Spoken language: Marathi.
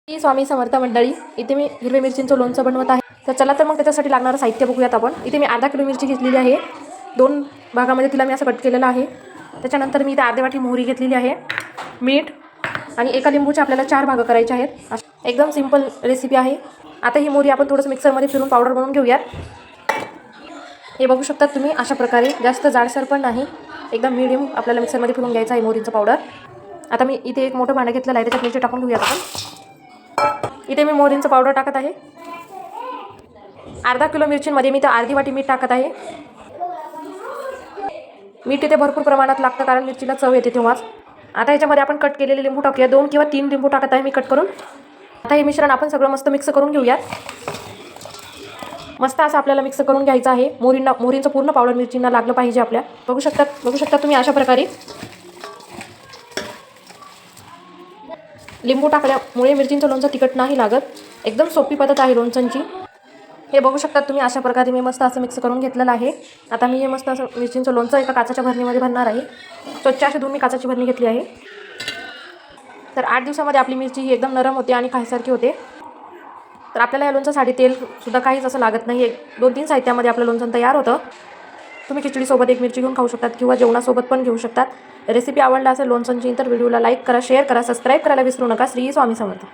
श्री स्वामी समर्थ मंडळी, इथे मी हिरव्या मिरचींचं लोणचं बनवत आहे. तर चला तर मग त्याच्यासाठी लागणारं साहित्य बघूयात आपण. इथे मी अर्धा किलो मिरची घेतलेली आहे. 2 भागामध्ये तिला मी असं कट केलेलं आहे. त्याच्यानंतर मी इथे अर्धी वाटी मोहरी घेतलेली आहे, मीठ आणि एका लिंबूचे आपल्याला 4 भाग करायचे आहेत. एकदम सिंपल रेसिपी आहे. आता ही मोहरी आपण थोडंसं मिक्सरमध्ये फिरून पावडर बनवून घेऊयात. हे बघू शकता तुम्ही, अशा प्रकारे जास्त जाडसर पण नाही, एकदम मीडियम आपल्याला मिक्सरमध्ये फिरून घ्यायचं आहे मोहरीचं पावडर. आता मी इथे एक मोठं भांडं घेतलेलं आहे, त्याच्यात मिरची टाकून घेऊयात आपण. इथे मी मोहरीचं पावडर टाकत आहे. अर्धा किलो मिरचींमध्ये मी तर अर्धी वाटी मीठ टाकत आहे. मीठ इथे भरपूर प्रमाणात लागतं, कारण मिरचीला चव येते तेव्हाच. आता याच्यामध्ये आपण कट केलेले लिंबू टाकूया. 2 किंवा 3 लिंबू टाकत आहे मी कट करून. आता हे मिश्रण आपण सगळं मस्त मिक्स करून घेऊयात. मस्त असं आपल्याला मिक्स करून घ्यायचं आहे. मोहरींचं पूर्ण पावडर मिरचींना लागलं पाहिजे आपल्या. बघू शकता तुम्ही, अशा प्रकारे लिंबू टाकल्यामुळे मिरचींचं लोणचं तिखट नाही लागत. एकदम सोपी पद्धत आहे लोणच्यांची. हे बघू शकता तुम्ही, अशा प्रकारे मी मस्त असं मिक्स करून घेतलेलं आहे. आता मी हे मस्त असं मिरचींचं लोणचं एका काचाच्या भरणीमध्ये भरणार आहे. स्वच्छ अशी धुवून मी काचाची भरणी घेतली आहे. तर 8 दिवसामध्ये आपली मिरची ही एकदम नरम होते आणि खायसारखी होते. तर आपल्याला या लोणच्यासाठी तेलसुद्धा काहीच असं लागत नाही. 2-3 साहित्यामध्ये आपलं लोणचं तयार होतं. तुम्ही खिचडीसोबत एक मिरची घेऊन खाऊ शकतात किंवा जेवणासोबत पण घेऊ शकतात. रेसिपी आवडला असेल लोणच्यांची तर व्हिडिओला लाईक करा, शेअर करा, सबस्क्राईब करायला विसरू नका. श्री स्वामी समर्थ.